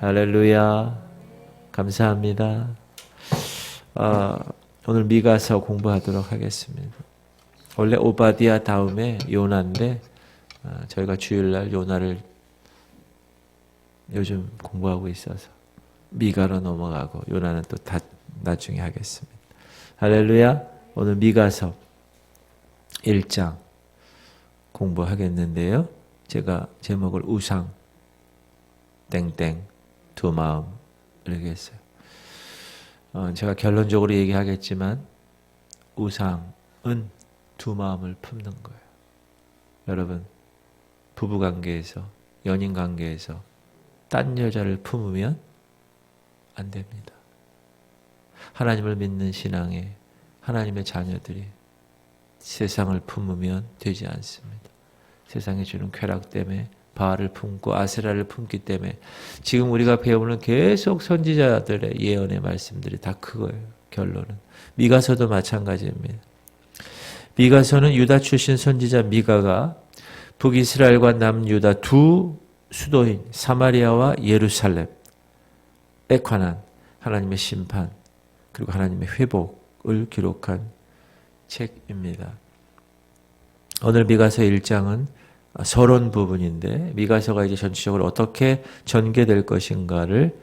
할렐루야. 감사합니다. 오늘 미가서 공부하도록 하겠습니다. 원래 오바디아 다음에 요나인데 저희가 주일날 요나를 요즘 공부하고 있어서 미가로 넘어가고 요나는 또 나중에 하겠습니다. 할렐루야. 오늘 미가서 1장 공부하겠는데요. 제가 제목을 우상 땡땡 두 마음 이렇게 했어요. 제가 결론적으로 얘기하겠지만 우상은 두 마음을 품는 거예요. 여러분 부부관계에서 연인관계에서 딴 여자를 품으면 안 됩니다. 하나님을 믿는 신앙에 하나님의 자녀들이 세상을 품으면 되지 않습니다. 세상이 주는 쾌락 때문에 바알을 품고 아세라를 품기 때문에 지금 우리가 배우는 계속 선지자들의 예언의 말씀들이 다 그거예요. 결론은. 미가서도 마찬가지입니다. 미가서는 유다 출신 선지자 미가가 북이스라엘과 남유다 두 수도인 사마리아와 예루살렘에 관한 하나님의 심판 그리고 하나님의 회복을 기록한 책입니다. 오늘 미가서 1장은 서론 부분인데 미가서가 이제 전체적으로 어떻게 전개될 것인가를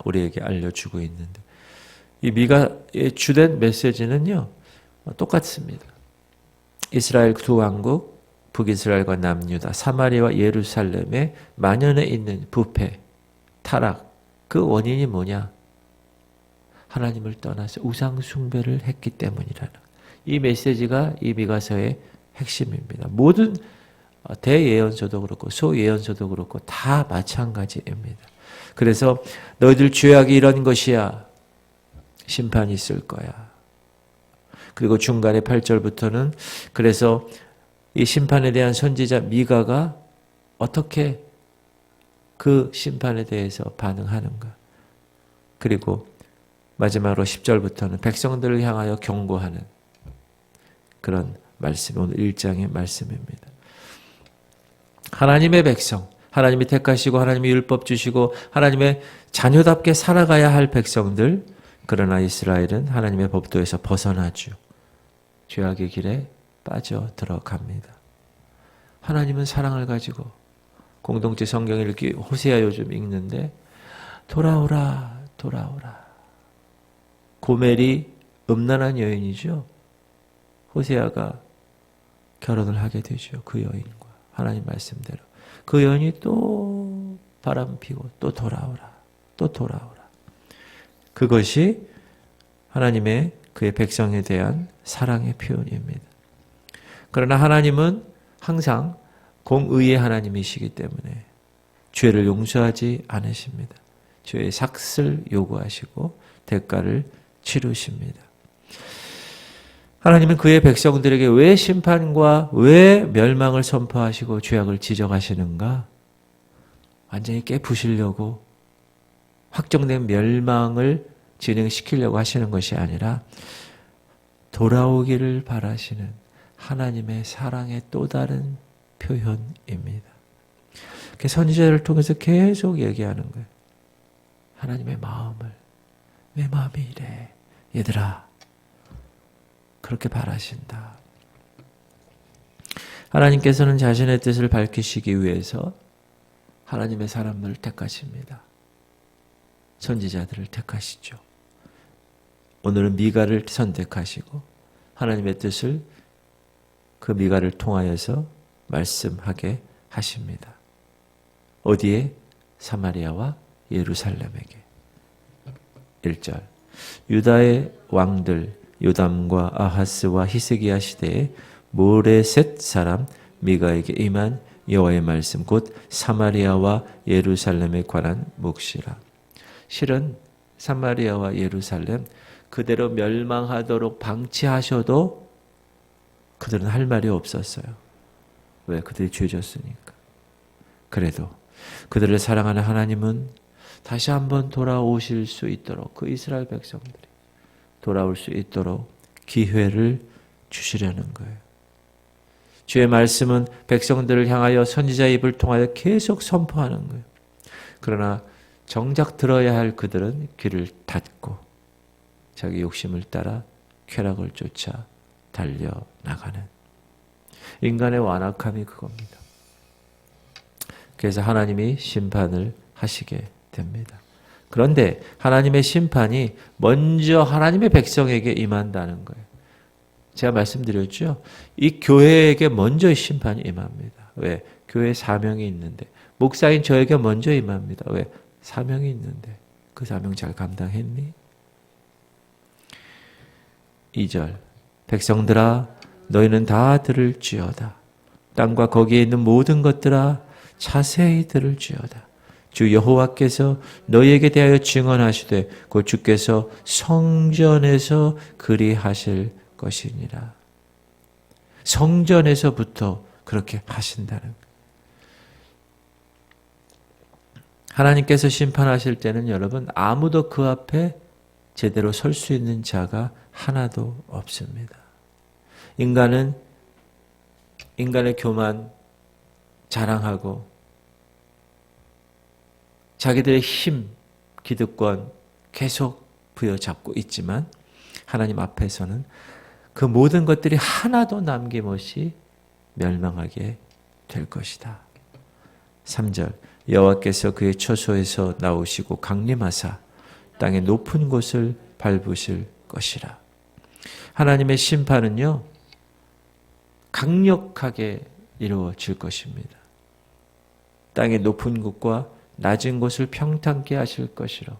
우리에게 알려주고 있는데 이 미가의 주된 메시지는요 똑같습니다. 이스라엘 두 왕국 북이스라엘과 남유다 사마리아와 예루살렘에 만연해 있는 부패 타락 그 원인이 뭐냐? 하나님을 떠나서 우상 숭배를 했기 때문이라는 이 메시지가 이 미가서의 핵심입니다. 모든 대예언서도 그렇고 소예언서도 그렇고 다 마찬가지입니다. 그래서 너희들 죄악이 이런 것이야. 심판이 있을 거야. 그리고 중간에 8절부터는 그래서 이 심판에 대한 선지자 미가가 어떻게 그 심판에 대해서 반응하는가. 그리고 마지막으로 10절부터는 백성들을 향하여 경고하는 그런 말씀, 오늘 1장의 말씀입니다. 하나님의 백성, 하나님이 택하시고 하나님이 율법 주시고 하나님의 자녀답게 살아가야 할 백성들, 그러나 이스라엘은 하나님의 법도에서 벗어나죠. 죄악의 길에 빠져 들어갑니다. 하나님은 사랑을 가지고 공동체 성경 읽기 호세아 요즘 읽는데 돌아오라 돌아오라. 고멜이 음란한 여인이죠. 호세아가 결혼을 하게 되죠. 그 여인과 하나님 말씀대로. 그 여인이 또 바람 피고 또 돌아오라. 또 돌아오라. 그것이 하나님의 그의 백성에 대한 사랑의 표현입니다. 그러나 하나님은 항상 공의의 하나님이시기 때문에 죄를 용서하지 않으십니다. 죄의 삭슬 요구하시고 대가를 치르십니다. 하나님은 그의 백성들에게 왜 심판과 왜 멸망을 선포하시고 죄악을 지적하시는가? 완전히 깨부시려고 확정된 멸망을 진행시키려고 하시는 것이 아니라 돌아오기를 바라시는 하나님의 사랑의 또 다른 표현입니다. 선지자를 통해서 계속 얘기하는 거예요. 하나님의 마음을 내 마음이 이래. 얘들아 그렇게 바라신다. 하나님께서는 자신의 뜻을 밝히시기 위해서 하나님의 사람들을 택하십니다. 선지자들을 택하시죠. 오늘은 미가를 선택하시고 하나님의 뜻을 그 미가를 통하여서 말씀하게 하십니다. 어디에? 사마리아와 예루살렘에게. 1절 유다의 왕들 요담과 아하스와 히스기야 시대에 모레셋 사람 미가에게 임한 여호와의 말씀 곧 사마리아와 예루살렘에 관한 묵시라. 실은 사마리아와 예루살렘 그대로 멸망하도록 방치하셔도 그들은 할 말이 없었어요. 왜? 그들이 죄졌으니까. 그래도 그들을 사랑하는 하나님은 다시 한번 돌아오실 수 있도록 그 이스라엘 백성들이 돌아올 수 있도록 기회를 주시려는 거예요. 주의 말씀은 백성들을 향하여 선지자의 입을 통하여 계속 선포하는 거예요. 그러나 정작 들어야 할 그들은 귀를 닫고 자기 욕심을 따라 쾌락을 쫓아 달려나가는 인간의 완악함이 그겁니다. 그래서 하나님이 심판을 하시게 됩니다. 그런데 하나님의 심판이 먼저 하나님의 백성에게 임한다는 거예요. 제가 말씀드렸죠. 이 교회에게 먼저 심판이 임합니다. 왜? 교회 사명이 있는데. 목사인 저에게 먼저 임합니다. 왜? 사명이 있는데. 그 사명 잘 감당했니? 2절 백성들아 너희는 다 들을지어다. 땅과 거기에 있는 모든 것들아 자세히 들을지어다. 주 여호와께서 너희에게 대하여 증언하시되 곧 주께서 성전에서 그리하실 것이니라. 성전에서부터 그렇게 하신다는 거예요. 하나님께서 심판하실 때는 여러분 아무도 그 앞에 제대로 설 수 있는 자가 하나도 없습니다. 인간은 인간의 교만 자랑하고 자기들의 힘, 기득권 계속 부여잡고 있지만 하나님 앞에서는 그 모든 것들이 하나도 남김없이 멸망하게 될 것이다. 3절 여호와께서 그의 처소에서 나오시고 강림하사 땅의 높은 곳을 밟으실 것이라. 하나님의 심판은요 강력하게 이루어질 것입니다. 땅의 높은 곳과 낮은 곳을 평탄케 하실 것이라.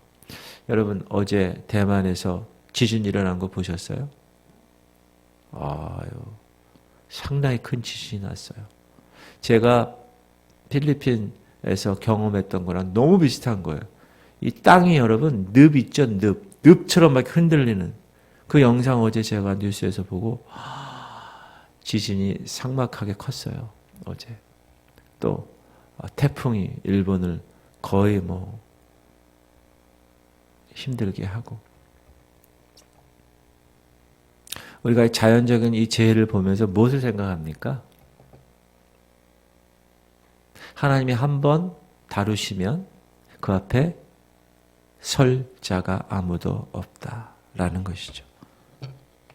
여러분 어제 대만에서 지진 일어난 거 보셨어요? 아유, 상당히 큰 지진이 났어요. 제가 필리핀에서 경험했던 거랑 너무 비슷한 거예요. 이 땅이 여러분 늪 있죠, 늪처럼 막 흔들리는 그 영상 어제 제가 뉴스에서 보고 지진이 삭막하게 컸어요. 어제 또 태풍이 일본을 거의 힘들게 하고 우리가 자연적인 이 재해를 보면서 무엇을 생각합니까? 하나님이 한번 다루시면 그 앞에 설 자가 아무도 없다라는 것이죠.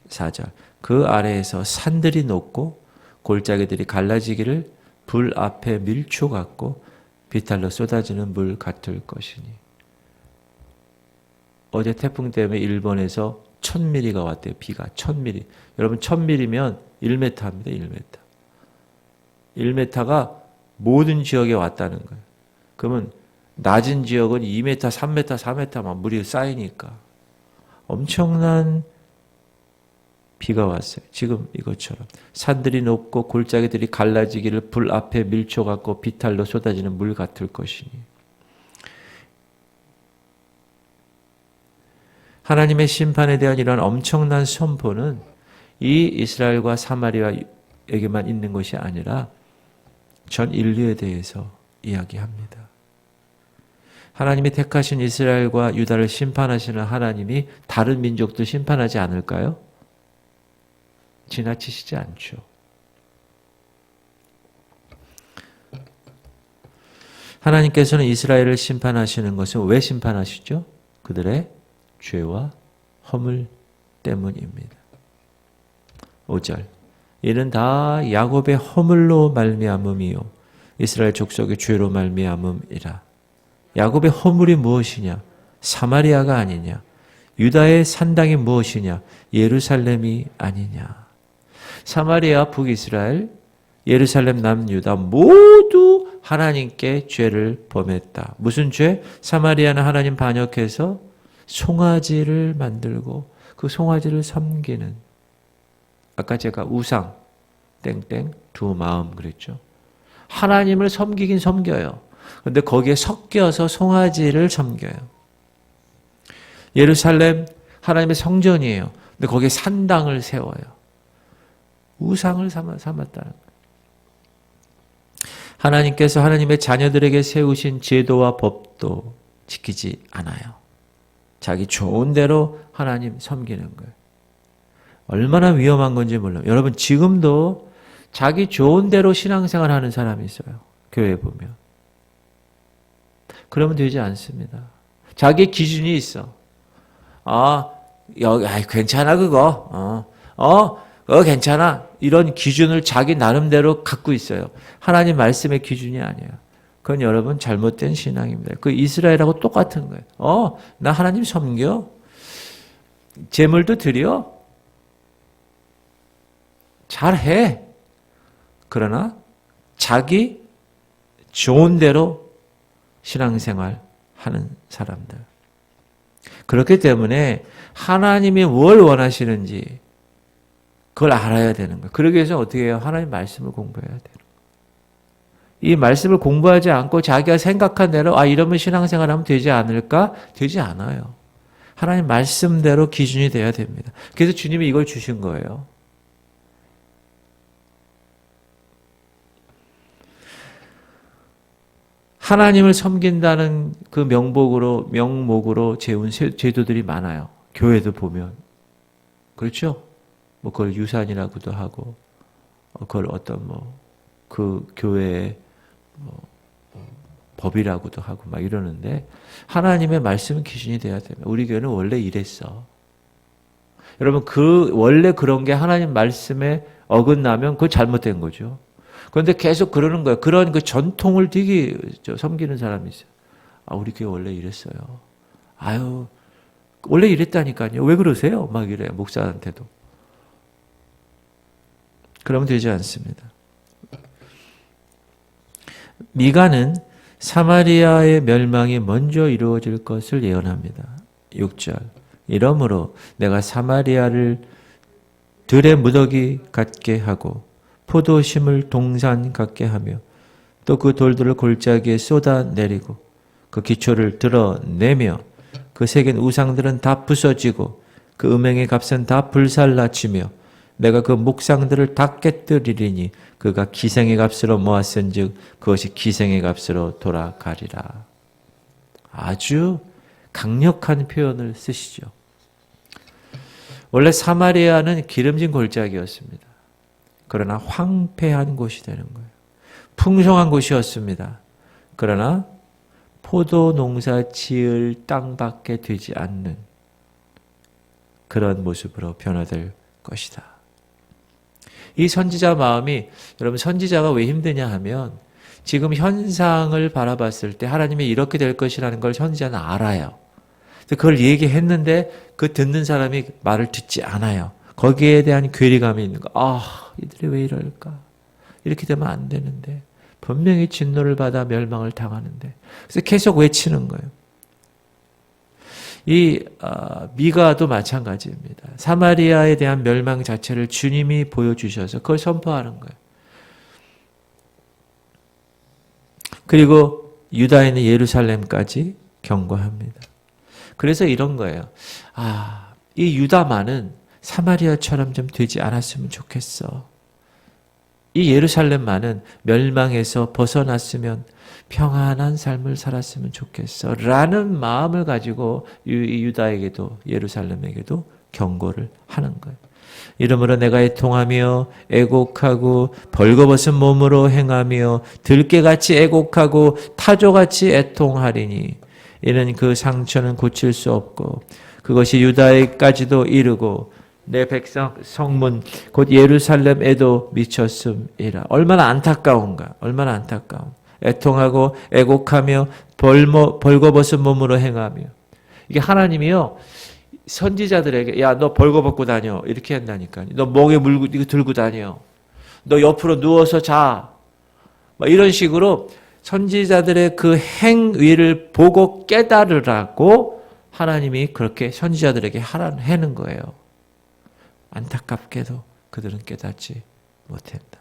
4절 그 아래에서 산들이 녹고 골짜기들이 갈라지기를 불 앞에 밀초 같고 비탈로 쏟아지는 물 같을 것이니. 어제 태풍 때문에 일본에서 1000mm가 왔대요. 비가 1000mm. 여러분 1000mm면 1m입니다. 1m. 1m가 모든 지역에 왔다는 거예요. 그러면 낮은 지역은 2m, 3m, 4m 막 물이 쌓이니까 엄청난 비가 왔어요. 지금 이것처럼 산들이 높고 골짜기들이 갈라지기를 불 앞에 밀초 같고 비탈로 쏟아지는 물 같을 것이니. 하나님의 심판에 대한 이런 엄청난 선포는 이 이스라엘과 사마리아에게만 있는 것이 아니라 전 인류에 대해서 이야기합니다. 하나님이 택하신 이스라엘과 유다를 심판하시는 하나님이 다른 민족들 심판하지 않을까요? 지나치시지 않죠. 하나님께서는 이스라엘을 심판하시는 것은 왜 심판하시죠? 그들의 죄와 허물 때문입니다. 5절 이는 다 야곱의 허물로 말미암음이요 이스라엘 족속의 죄로 말미암음이라. 야곱의 허물이 무엇이냐? 사마리아가 아니냐? 유다의 산당이 무엇이냐? 예루살렘이 아니냐? 사마리아, 북이스라엘, 예루살렘, 남유다 모두 하나님께 죄를 범했다. 무슨 죄? 사마리아는 하나님 반역해서 송아지를 만들고 그 송아지를 섬기는, 아까 제가 우상 땡땡 두 마음 그랬죠. 하나님을 섬기긴 섬겨요. 그런데 거기에 섞여서 송아지를 섬겨요. 예루살렘 하나님의 성전이에요. 근데 거기에 산당을 세워요. 우상을 삼았다는 거예요. 하나님께서 하나님의 자녀들에게 세우신 제도와 법도 지키지 않아요. 자기 좋은 대로 하나님 섬기는 거예요. 얼마나 위험한 건지 몰라요. 여러분 지금도 자기 좋은 대로 신앙생활 하는 사람이 있어요. 교회에 보면. 그러면 되지 않습니다. 자기 기준이 있어. 여기, 괜찮아, 그거. 괜찮아. 이런 기준을 자기 나름대로 갖고 있어요. 하나님 말씀의 기준이 아니에요. 그건 여러분 잘못된 신앙입니다. 그 이스라엘하고 똑같은 거예요. 나 하나님 섬겨. 제물도 드려. 잘해. 그러나 자기 좋은 대로 신앙생활 하는 사람들. 그렇기 때문에 하나님이 뭘 원하시는지 그걸 알아야 되는 거예요. 그러기 위해서 어떻게 해요? 하나님 말씀을 공부해야 돼요. 이 말씀을 공부하지 않고 자기가 생각한 대로 이러면 신앙생활하면 되지 않을까? 되지 않아요. 하나님 말씀대로 기준이 돼야 됩니다. 그래서 주님이 이걸 주신 거예요. 하나님을 섬긴다는 그 명목으로 재운 제도들이 많아요. 교회도 보면. 그렇죠? 그걸 유산이라고도 하고, 그걸 어떤 그 교회의 법이라고도 하고 막 이러는데, 하나님의 말씀은 기준이 돼야 됩니다. 우리 교회는 원래 이랬어. 여러분, 원래 그런 게 하나님 말씀에 어긋나면 그거 잘못된 거죠. 그런데 계속 그러는 거예요. 그런 그 전통을 되게 섬기는 사람이 있어요. 우리 교회 원래 이랬어요. 원래 이랬다니까요. 왜 그러세요? 막 이래요. 목사한테도. 그러면 되지 않습니다. 미가는 사마리아의 멸망이 먼저 이루어질 것을 예언합니다. 6절. 이러므로 내가 사마리아를 들의 무더기 같게 하고 포도심을 동산 같게 하며 또 그 돌들을 골짜기에 쏟아내리고 그 기초를 드러내며 그 새긴 우상들은 다 부서지고 그 음행의 값은 다 불살라치며 내가 그 목상들을 다 깨뜨리리니 그가 기생의 값으로 모았은즉 그것이 기생의 값으로 돌아가리라. 아주 강력한 표현을 쓰시죠. 원래 사마리아는 기름진 골짜기였습니다. 그러나 황폐한 곳이 되는 거예요. 풍성한 곳이었습니다. 그러나 포도 농사 지을 땅밖에 되지 않는 그런 모습으로 변화될 것이다. 이 선지자 마음이, 여러분 선지자가 왜 힘드냐 하면 지금 현상을 바라봤을 때 하나님이 이렇게 될 것이라는 걸 선지자는 알아요. 그걸 얘기했는데 그 듣는 사람이 말을 듣지 않아요. 거기에 대한 괴리감이 있는 거. 이들이 왜 이럴까? 이렇게 되면 안 되는데. 분명히 진노를 받아 멸망을 당하는데. 그래서 계속 외치는 거예요. 미가도 마찬가지입니다. 사마리아에 대한 멸망 자체를 주님이 보여주셔서 그걸 선포하는 거예요. 그리고 유다인의 예루살렘까지 경고합니다. 그래서 이런 거예요. 이 유다만은 사마리아처럼 좀 되지 않았으면 좋겠어. 이 예루살렘만은 멸망에서 벗어났으면 평안한 삶을 살았으면 좋겠어. 라는 마음을 가지고 유다에게도 예루살렘에게도 경고를 하는 거예요. 이러므로 내가 애통하며 애곡하고 벌거벗은 몸으로 행하며 들깨같이 애곡하고 타조같이 애통하리니 이는 그 상처는 고칠 수 없고 그것이 유다에까지도 이르고 내 백성 성문 곧 예루살렘에도 미쳤음이라. 얼마나 안타까운가. 얼마나 안타까운. 애통하고 애곡하며 벌거벗은 몸으로 행하며. 이게 하나님이요 선지자들에게 너 벌거벗고 다녀 이렇게 한다니까요. 너 목에 물고 이거 들고 다녀. 너 옆으로 누워서 자. 막 이런 식으로 선지자들의 그 행위를 보고 깨달으라고 하나님이 그렇게 선지자들에게 하라는 거예요. 안타깝게도 그들은 깨닫지 못한다.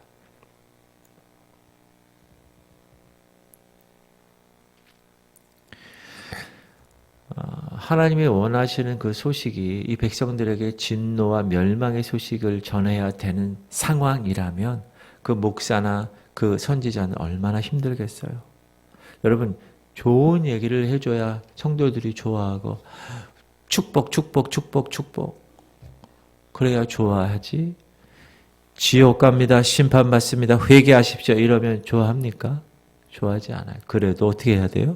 하나님이 원하시는 그 소식이 이 백성들에게 진노와 멸망의 소식을 전해야 되는 상황이라면 그 목사나 그 선지자는 얼마나 힘들겠어요. 여러분 좋은 얘기를 해줘야 성도들이 좋아하고 축복 축복 축복 축복 그래야 좋아하지. 지옥 갑니다. 심판받습니다. 회개하십시오. 이러면 좋아합니까? 좋아하지 않아요. 그래도 어떻게 해야 돼요?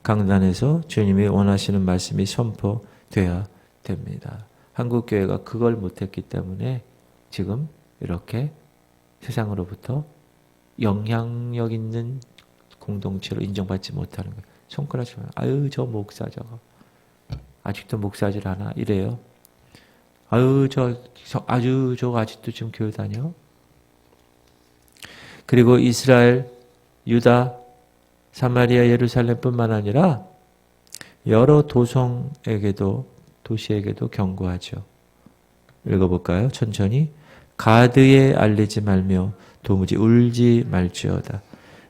강단에서 주님이 원하시는 말씀이 선포돼야 됩니다. 한국교회가 그걸 못했기 때문에 지금 이렇게 세상으로부터 영향력 있는 공동체로 인정받지 못하는 거예요. 손가락 치면 아유 저 목사 저거 아직도 목사질 하나 이래요. 아유 저 아직도 지금 교회 다녀. 그리고 이스라엘, 유다, 사마리아, 예루살렘뿐만 아니라 여러 도시에게도 경고하죠. 읽어볼까요? 천천히. 가드에 알리지 말며 도무지 울지 말지어다.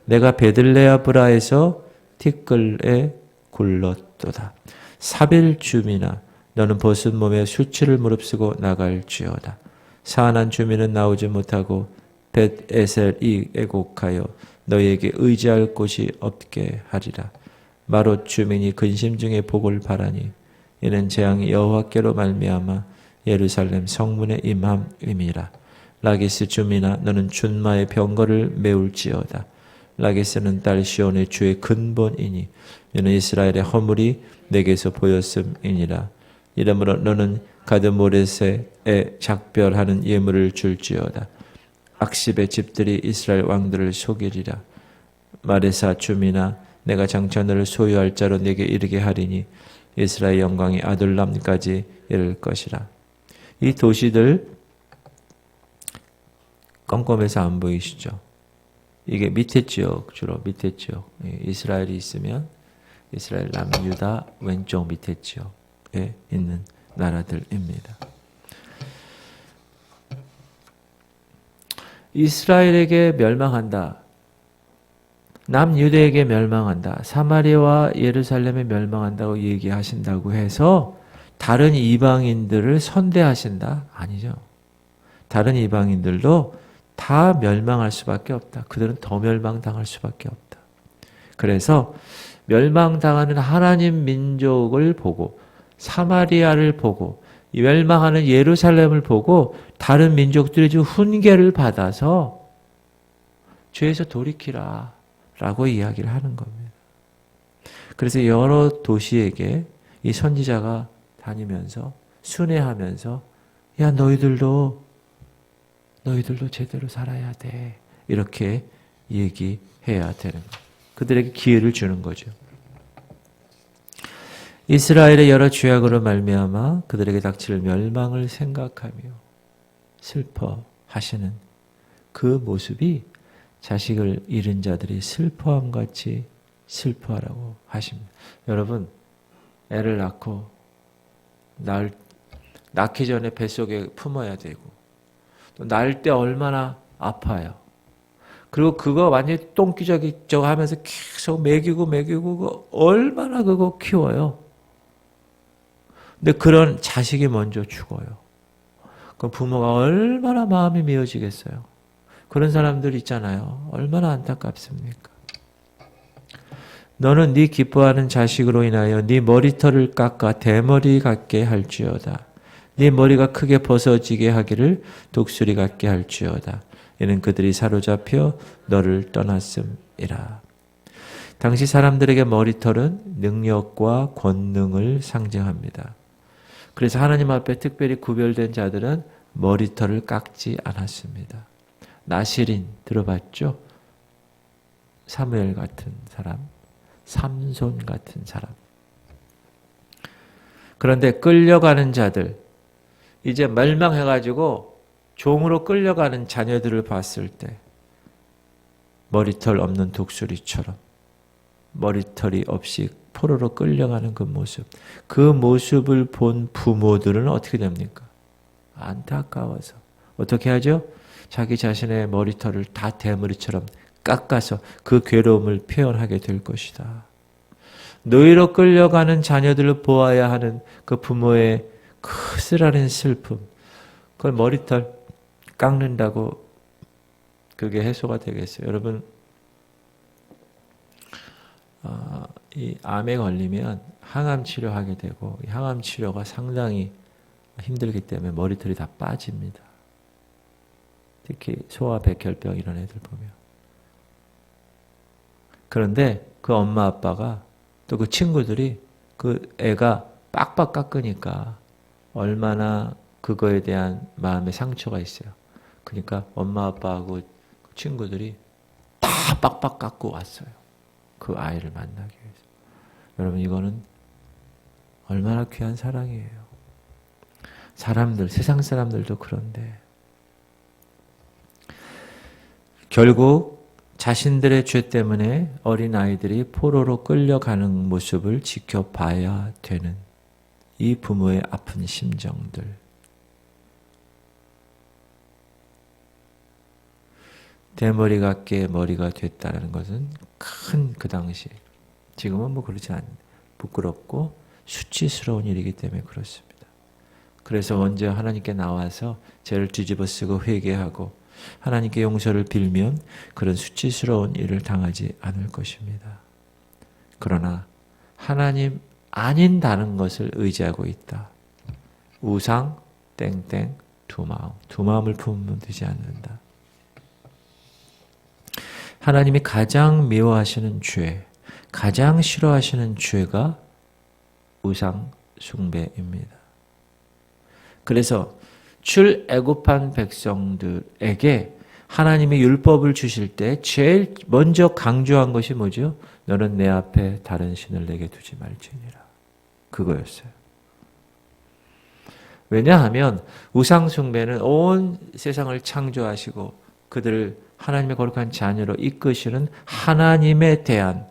내가 베들레아브라에서 티끌에 굴렀도다. 사빌 주민아 너는 벗은 몸에 수치를 무릅쓰고 나갈지어다. 사안한 주민은 나오지 못하고 벳에셀이 애곡하여 너에게 의지할 곳이 없게 하리라. 마롯 주민이 근심 중에 복을 바라니 이는 재앙이 여호와께로 말미암아 예루살렘 성문에 임함임이라. 라기스 주민아 너는 준마의 병거를 메울지어다. 라기스는 딸 시온의 주의 근본이니 이는 이스라엘의 허물이 내게서 보였음이니라. 이러므로 너는 가드 모레셋에 작별하는 예물을 줄지어다. 악십의 집들이 이스라엘 왕들을 속이리라. 마레사 주민아 내가 장차 너를 소유할 자로 내게 이르게 하리니 이스라엘 영광이 아둘람까지 이를 것이라. 이 도시들 껌껌해서 안 보이시죠? 이게 밑에 지역, 주로 밑에 지역. 이스라엘이 있으면 이스라엘 남유다 왼쪽 밑에 지역에 있는 나라들입니다. 이스라엘에게 멸망한다. 남유대에게 멸망한다. 사마리아와 예루살렘에 멸망한다고 얘기하신다고 해서 다른 이방인들을 선대하신다? 아니죠. 다른 이방인들도 다 멸망할 수밖에 없다. 그들은 더 멸망당할 수밖에 없다. 그래서 멸망당하는 하나님 민족을 보고 사마리아를 보고 멸망하는 예루살렘을 보고 다른 민족들이 좀 훈계를 받아서 죄에서 돌이키라 라고 이야기를 하는 겁니다. 그래서 여러 도시에게 이 선지자가 다니면서 순회하면서 야 너희들도 제대로 살아야 돼. 이렇게 얘기해야 되는 거예요. 그들에게 기회를 주는 거죠. 이스라엘의 여러 죄악으로 말미암아 그들에게 닥칠 멸망을 생각하며 슬퍼하시는 그 모습이 자식을 잃은 자들이 슬퍼함같이 슬퍼하라고 하십니다. 여러분 애를 낳고 낳기 전에 뱃속에 품어야 되고 또 낳을 때 얼마나 아파요. 그리고 그거 완전히 똥기저귀 하면서 계속 먹이고 얼마나 그거 키워요. 근데 그런 자식이 먼저 죽어요. 그럼 부모가 얼마나 마음이 미어지겠어요. 그런 사람들 있잖아요. 얼마나 안타깝습니까? 너는 네 기뻐하는 자식으로 인하여 네 머리털을 깎아 대머리 같게 할지어다. 네 머리가 크게 벗어지게 하기를 독수리 같게 할지어다. 이는 그들이 사로잡혀 너를 떠났음이라. 당시 사람들에게 머리털은 능력과 권능을 상징합니다. 그래서 하나님 앞에 특별히 구별된 자들은 머리털을 깎지 않았습니다. 나시린 들어봤죠? 사무엘 같은 사람, 삼손 같은 사람. 그런데 끌려가는 자들, 이제 멸망해가지고 종으로 끌려가는 자녀들을 봤을 때 머리털 없는 독수리처럼 머리털이 없이 포로로 끌려가는 그 모습, 그 모습을 본 부모들은 어떻게 됩니까? 안타까워서 어떻게 하죠? 자기 자신의 머리털을 다 대머리처럼 깎아서 그 괴로움을 표현하게 될 것이다. 노예로 끌려가는 자녀들을 보아야 하는 그 부모의 그 쓰라린 슬픔, 그걸 머리털 깎는다고 그게 해소가 되겠어요. 여러분 이 암에 걸리면 항암 치료하게 되고 이 항암 치료가 상당히 힘들기 때문에 머리털이 다 빠집니다. 특히 소아 백혈병 이런 애들 보면. 그런데 그 엄마 아빠가 또 그 친구들이 그 애가 빡빡 깎으니까 얼마나 그거에 대한 마음의 상처가 있어요. 그러니까 엄마 아빠하고 친구들이 다 빡빡 깎고 왔어요. 그 아이를 만나기 위해서. 여러분 이거는 얼마나 귀한 사랑이에요. 사람들, 세상 사람들도 그런데 결국 자신들의 죄 때문에 어린아이들이 포로로 끌려가는 모습을 지켜봐야 되는 이 부모의 아픈 심정들. 대머리가 깨머리가 됐다는 것은 큰 그 당시, 지금은 뭐 그렇지 않은데 부끄럽고 수치스러운 일이기 때문에 그렇습니다. 그래서 먼저 하나님께 나와서 죄를 뒤집어쓰고 회개하고 하나님께 용서를 빌면 그런 수치스러운 일을 당하지 않을 것입니다. 그러나 하나님 아닌 다른 것을 의지하고 있다. 우상, 땡땡, 두 마음을 품으면 되지 않는다. 하나님이 가장 미워하시는 죄, 가장 싫어하시는 죄가 우상 숭배입니다. 그래서 출애굽한 백성들에게 하나님이 율법을 주실 때 제일 먼저 강조한 것이 뭐죠? 너는 내 앞에 다른 신을 내게 두지 말지니라. 그거였어요. 왜냐하면 우상 숭배는 온 세상을 창조하시고 그들을 하나님의 거룩한 자녀로 이끄시는 하나님에 대한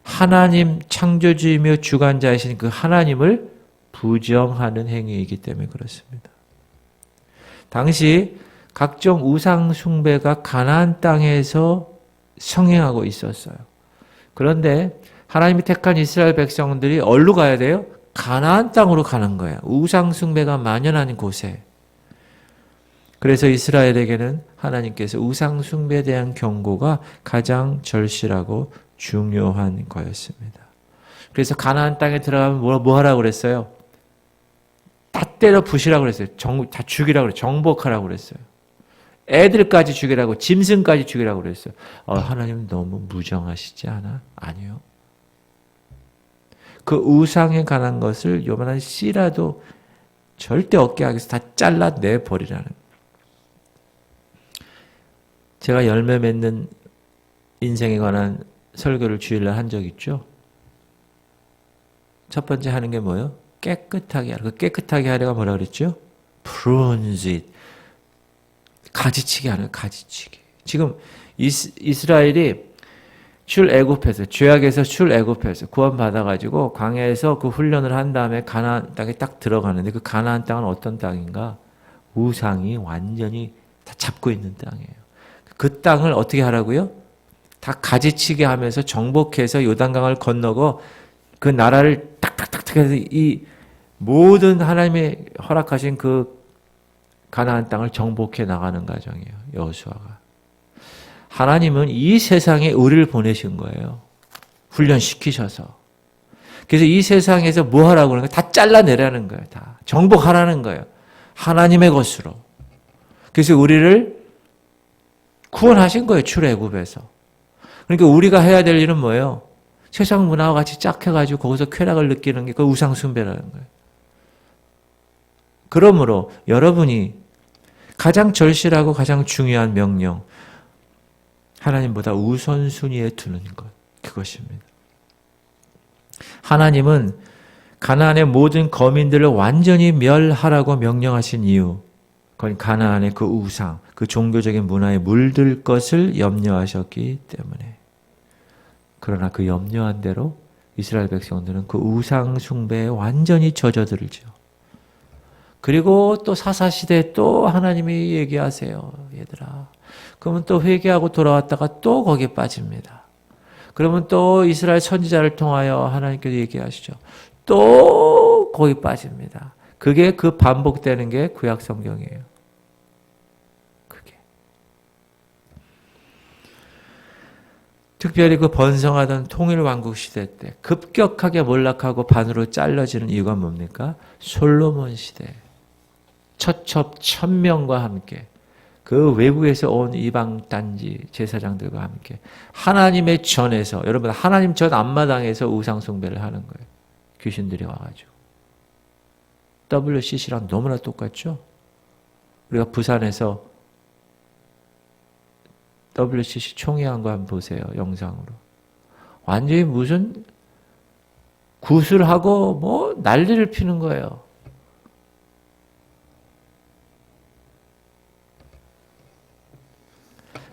하나님 창조주이며 주관자이신 그 하나님을 부정하는 행위이기 때문에 그렇습니다. 당시 각종 우상 숭배가 가나안 땅에서 성행하고 있었어요. 그런데 하나님이 택한 이스라엘 백성들이 어디로 가야 돼요? 가나안 땅으로 가는 거예요. 우상 숭배가 만연한 곳에. 그래서 이스라엘에게는 하나님께서 우상 숭배에 대한 경고가 가장 절실하고 중요한 거였습니다. 그래서 가나안 땅에 들어가면 뭐 하라고 그랬어요? 다 때려 부시라고 그랬어요. 다 죽이라고 그랬어요. 정복하라고 그랬어요. 애들까지 죽이라고, 짐승까지 죽이라고 그랬어요. 하나님 너무 무정하시지 않아? 아니요. 그 우상에 관한 것을 요만한 씨라도 절대 없게 하기 위해서 다 잘라내 버리라는. 제가 열매 맺는 인생에 관한 설교를 주일날 한 적 있죠? 첫 번째 하는 게 뭐예요? 깨끗하게 하라. 그 깨끗하게 하려가 뭐라 그랬죠? prunes it. 가지치기 하는 가지치기. 지금 이스라엘이 출애굽해서 죄악에서 출애굽해서 구원받아가지고 광야에서 그 훈련을 한 다음에 가나안 땅에 딱 들어가는데 그 가나안 땅은 어떤 땅인가? 우상이 완전히 다 잡고 있는 땅이에요. 그 땅을 어떻게 하라고요? 다 가지치기 하면서 정복해서 요단강을 건너고 그 나라를 딱딱딱딱 해서 이 모든 하나님의 허락하신 그 가나안 땅을 정복해 나가는 과정이에요. 여호수아가. 하나님은 이 세상에 우리를 보내신 거예요. 훈련시키셔서. 그래서 이 세상에서 뭐 하라고 그러는 거예요? 다 잘라내라는 거예요. 다. 정복하라는 거예요. 하나님의 것으로. 그래서 우리를 구원하신 거예요. 출애굽에서. 그러니까 우리가 해야 될 일은 뭐예요? 세상 문화와 같이 짝해가지고 거기서 쾌락을 느끼는 게 그 우상숭배라는 거예요. 그러므로 여러분이 가장 절실하고 가장 중요한 명령, 하나님보다 우선순위에 두는 것, 그것입니다. 하나님은 가나안의 모든 거민들을 완전히 멸하라고 명령하신 이유, 그건 가나안의 그 우상, 그 종교적인 문화에 물들 것을 염려하셨기 때문에. 그러나 그 염려한 대로 이스라엘 백성들은 그 우상 숭배에 완전히 젖어들죠. 그리고 또 사사시대에 또 하나님이 얘기하세요. 얘들아. 그러면 또 회개하고 돌아왔다가 또 거기에 빠집니다. 그러면 또 이스라엘 선지자를 통하여 하나님께서 얘기하시죠. 또 거기 빠집니다. 그게 그 반복되는 게 구약 성경이에요. 그게. 특별히 그 번성하던 통일왕국 시대 때 급격하게 몰락하고 반으로 잘라지는 이유가 뭡니까? 솔로몬 시대. 처첩 1000명과 함께 그 외국에서 온 이방 단지 제사장들과 함께 하나님의 전에서, 여러분 하나님 전 앞마당에서 우상 숭배를 하는 거예요. 귀신들이 와가지고. WCC랑 너무나 똑같죠? 우리가 부산에서 WCC 총회한 거 한번 보세요. 영상으로. 완전히 무슨 구슬하고 뭐 난리를 피는 거예요.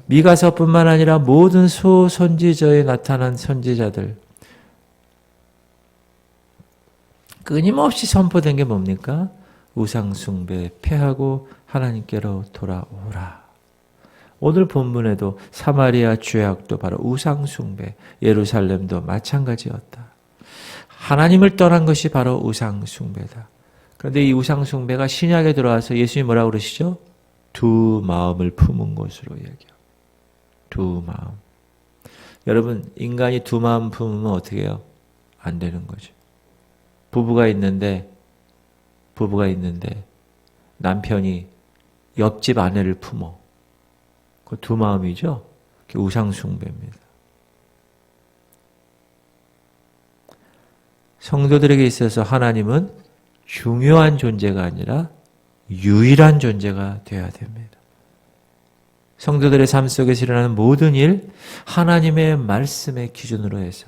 미가서뿐만 아니라 모든 소선지자에 나타난 선지자들, 끊임없이 선포된 게 뭡니까? 우상숭배 패하고 하나님께로 돌아오라. 오늘 본문에도 사마리아 죄악도 바로 우상숭배, 예루살렘도 마찬가지였다. 하나님을 떠난 것이 바로 우상숭배다. 그런데 이 우상숭배가 신약에 들어와서 예수님이 뭐라고 그러시죠? 두 마음을 품은 것으로 얘기해요. 두 마음. 여러분, 인간이 두 마음 품으면 어떻게 해요? 안 되는 거죠. 부부가 있는데 남편이 옆집 아내를 품어. 그 두 마음이죠? 그게 우상숭배입니다. 성도들에게 있어서 하나님은 중요한 존재가 아니라 유일한 존재가 되어야 됩니다. 성도들의 삶 속에서 일어나는 모든 일, 하나님의 말씀의 기준으로 해서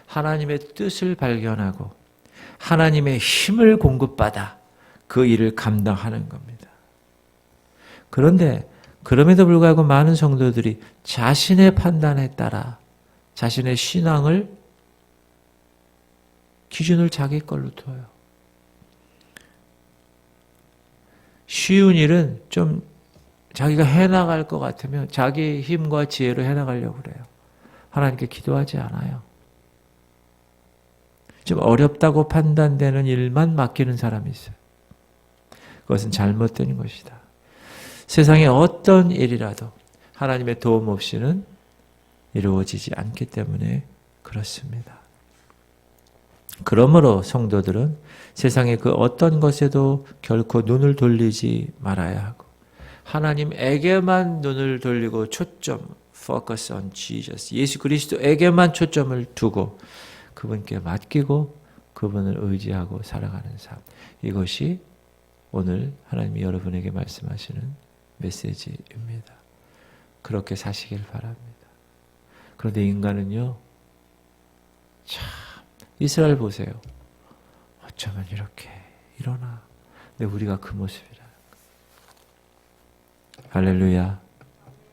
하나님의 뜻을 발견하고 하나님의 힘을 공급받아 그 일을 감당하는 겁니다. 그런데 그럼에도 불구하고 많은 성도들이 자신의 판단에 따라 자신의 신앙을 기준을 자기 걸로 둬요. 쉬운 일은 좀 자기가 해나갈 것 같으면 자기 힘과 지혜로 해나가려고 그래요. 하나님께 기도하지 않아요. 좀 어렵다고 판단되는 일만 맡기는 사람이 있어요. 그것은 잘못된 것이다. 세상의 어떤 일이라도 하나님의 도움 없이는 이루어지지 않기 때문에 그렇습니다. 그러므로 성도들은 세상의 그 어떤 것에도 결코 눈을 돌리지 말아야 하고 하나님에게만 눈을 돌리고 초점, focus on Jesus, 예수 그리스도에게만 초점을 두고 그분께 맡기고 그분을 의지하고 살아가는 삶. 이것이 오늘 하나님이 여러분에게 말씀하시는 메시지입니다. 그렇게 사시길 바랍니다. 그런데 인간은요, 참, 이스라엘 보세요. 어쩌면 이렇게 일어나. 근데 우리가 그 모습이라. 할렐루야.